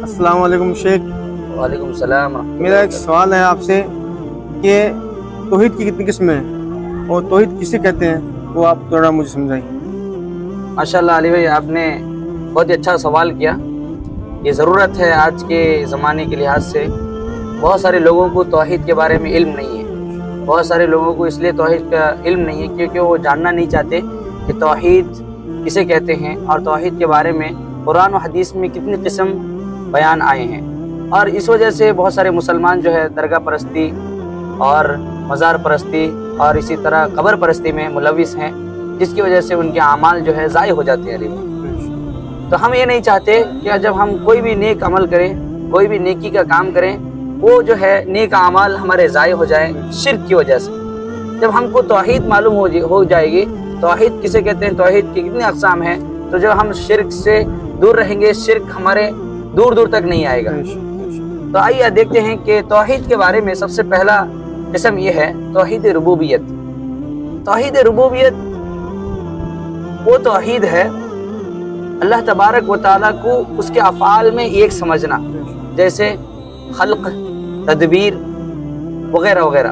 अस्सलाम वालेकुम शेख। वालेकुम सलाम। मेरा एक सवाल है आपसे कि तौहीद की कितनी किस्में हैं और तौहीद किसे कहते हैं, वो आप थोड़ा मुझे समझाइए। माशाल्लाह अली भाई, आपने बहुत ही अच्छा सवाल किया। ये ज़रूरत है आज के ज़माने के लिहाज से। बहुत सारे लोगों को तौहीद के बारे में इल्म नहीं है। बहुत सारे लोगों को इसलिए तौहीद का इल्म नहीं है क्योंकि वो जानना नहीं चाहते कि तौहीद किसे कहते हैं और तौहीद के बारे में कुरान और हदीस में कितनी किस्म बयान आए हैं। और इस वजह से बहुत सारे मुसलमान जो है दरगाह परस्ती और मज़ार परस्ती और इसी तरह कब्र परस्ती में मुलविस हैं, जिसकी वजह से उनके अमाल जो है ज़ाय हो जाते हैं। तो हम ये नहीं चाहते कि जब हम कोई भी नेक अमल करें, कोई भी नेकी का काम करें, वो जो है नेक अमाल हमारे ज़ाय हो जाए शिर्क की वजह से। जब हमको तौहीद मालूम हो जाएगी, तौहीद किसे कहते हैं, तौहीद की कितनी अक़साम हैं, तो जब हम शिर्क से दूर रहेंगे, शिर्क हमारे दूर दूर तक नहीं आएगा। तो आइए देखते हैं कि तौहीद के बारे में सबसे पहला किस्म ये है तौहीद रुबूबियत। तौहीद रुबूबियत वो तौहीद है अल्लाह तबारक व तआला को उसके अफ़आल में एक समझना, जैसे खल्क़, तदबीर वगैरह वगैरह।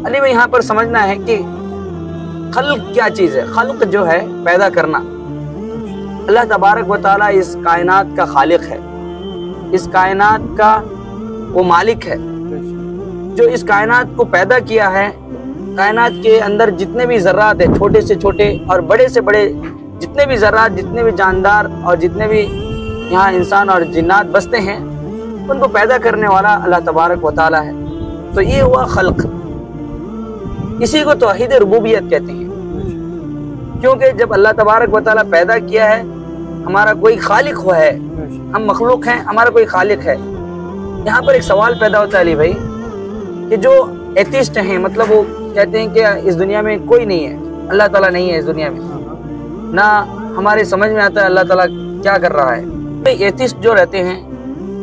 अली भाई, यहाँ पर समझना है कि खल्क़ क्या चीज़ है। खल्क़ जो है पैदा करना। अल्लाह तबारक व तआला इस कायनात का खालिक है, इस कायनात का वो मालिक है जो इस कायनात को पैदा किया है। कायनात के अंदर जितने भी ज़र्रात है, छोटे से छोटे और बड़े से बड़े, जितने भी ज़र्रात, जितने भी जानदार और जितने भी यहाँ इंसान और जिन्नात बसते हैं, उनको पैदा करने वाला अल्लाह तबारक व तआला है। तो ये हुआ खल्क़। इसी को तौहीद रुबूबियत कहते हैं, क्योंकि जब अल्लाह तबारक व तआला पैदा किया है, हमारा कोई खालिक हुआ है, हम मखलूक हैं, हमारा कोई खालिक है। यहाँ पर एक सवाल पैदा होता है अली भाई कि जो एथिस्ट हैं, मतलब वो कहते हैं कि इस दुनिया में कोई नहीं है, अल्लाह ताला नहीं है इस दुनिया में, ना हमारे समझ में आता है अल्लाह ताला क्या कर रहा है। एथिस्ट जो रहते हैं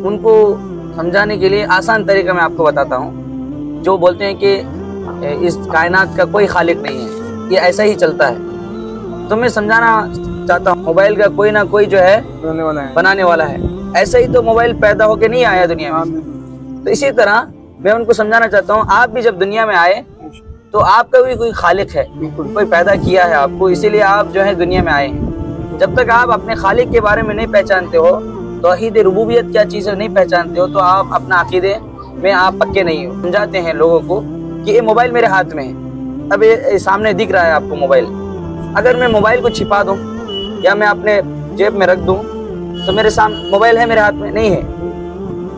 उनको समझाने के लिए आसान तरीका मैं आपको बताता हूँ। जो बोलते हैं कि इस कायनात का कोई खालिक नहीं है, ये ऐसा ही चलता है। तो मैं समझाना चाहता हूँ, मोबाइल का कोई ना कोई जो है बनाने वाला है। ऐसा ही तो मोबाइल पैदा होके नहीं आया दुनिया में। तो इसी तरह मैं उनको समझाना चाहता हूँ, आप भी जब दुनिया में आए तो आपका भी कोई खालिक है, कोई पैदा किया है आपको, इसीलिए आप जो है दुनिया में आए हैं। जब तक आप अपने खालिक के बारे में नहीं पहचानते हो, तौहीद रुबूबियत क्या चीज़ है नहीं पहचानते हो, तो आप अपना अकीदे में आप पक्के नहीं हो। समझाते हैं लोगों को कि ये मोबाइल मेरे हाथ में है, अब ये सामने दिख रहा है आपको मोबाइल। अगर मैं मोबाइल को छिपा दूँ या मैं अपने जेब में रख दूँ तो मेरे सामने मोबाइल है, मेरे हाथ में नहीं है।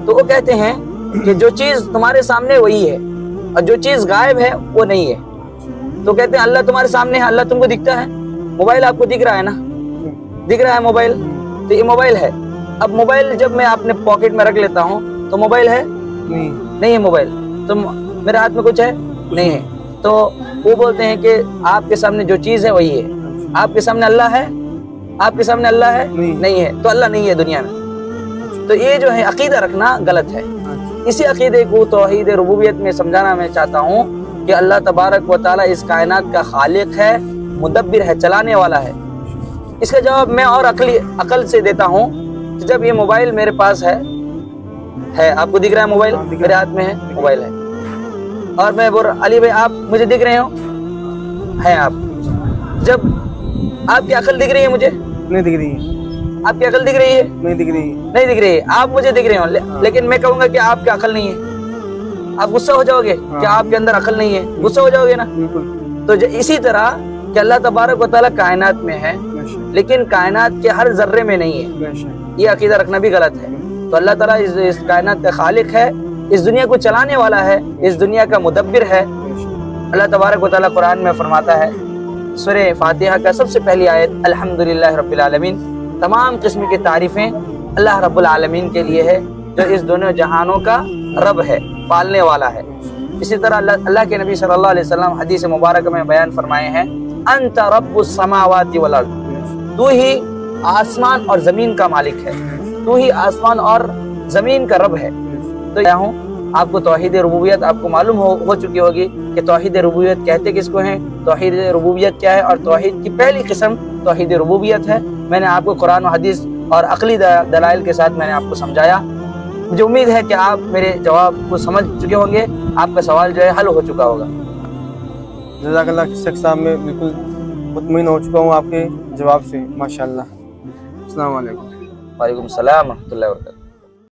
तो वो कहते हैं कि जो चीज़ तुम्हारे सामने वही है और जो चीज़ गायब है वो नहीं है। तो कहते हैं अल्लाह तुम्हारे सामने है, अल्लाह तुमको दिखता है, मोबाइल आपको दिख रहा है ना, दिख रहा है मोबाइल, तो ये मोबाइल है। अब मोबाइल जब मैं अपने पॉकेट में रख लेता हूँ तो मोबाइल है नहीं है मोबाइल, तो मेरे हाथ में कुछ है नहीं है। तो वो बोलते हैं कि आपके सामने जो चीज़ है वही है। आपके सामने अल्लाह है, आपके सामने अल्लाह है नहीं है, तो अल्लाह नहीं है दुनिया में। तो ये जो है अकीदा रखना गलत है। इसी अकीदे को तौहीद रुबूबियत में समझाना मैं चाहता हूँ कि अल्लाह तबारक व तआला इस कायनात का खालिक है, मुदब्बिर है, चलाने वाला है। इसका जवाब मैं और अकल से देता हूँ। जब ये मोबाइल मेरे पास है, आपको दिख रहा है मोबाइल, मेरे हाथ में है मोबाइल है, और मैं बोल रहा अली भाई आप मुझे दिख रहे हो, हैं आप। जब आपकी अकल दिख रही है, मुझे नहीं दिख रही है। आपकी अकल दिख रही है? नहीं दिख रही है। आप मुझे दिख रहे हो, लेकिन मैं कहूँगा कि आपकी अकल नहीं है। आप गुस्सा हो जाओगे कि आपके अंदर अकल नहीं है, गुस्सा हो जाओगे ना। तो इसी तरह कि अल्लाह तबारक व तआला कायनात में है, लेकिन कायनात के हर जर्रे में नहीं है, ये अकीदा रखना भी गलत है। तो अल्लाह ताला इस कायनात का खालिक है, इस दुनिया को चलाने वाला है, इस दुनिया का मुदब्बिर है। अल्लाह तबारक व तआला कुरान में फरमाता है, सूरह फातिहा का सबसे पहली आयत, अल्हम्दुलिल्लाह रब्बिल आलमीन, तमाम किस्म की तारीफ़ें अल्लाह रब्बुल आलमीन के लिए है, जो इस दोनों जहानों का रब है, पालने वाला है। इसी तरह अल्लाह के नबी सल्लल्लाहु अलैहि वसल्लम हदीस मुबारक में बयान फरमाए हैं, अंत रब्बुस समावाति वल अर्द, तू ही आसमान और ज़मीन का मालिक है, तू ही आसमान और ज़मीन का रब है। तो मैं हूँ आपको तौहीद रुबूबियत आपको मालूम हो चुकी होगी कि तौहीद रुबूबियत कहते किसको हैं, तौहीद रुबूबियत क्या है, और तौहीद की पहली किस्म तौहीद रुबूबियत है। मैंने आपको कुरान और हदीस اور عقلی دلائل کے ساتھ میں نے آپ کو سمجھایا. مجھے امید ہے کہ آپ میرے جواب کو سمجھ چکے ہوں گے, آپ کا سوال جو ہے حل ہو چکا ہوگا. جزاک اللہ شیخ صاحب, میں بالکل مطمئن ہو چکا ہوں آپ کے جواب سے, ماشاء اللہ. السلام علیکم. وعلیکم السلام ورحمۃ اللہ وبرکاتہ.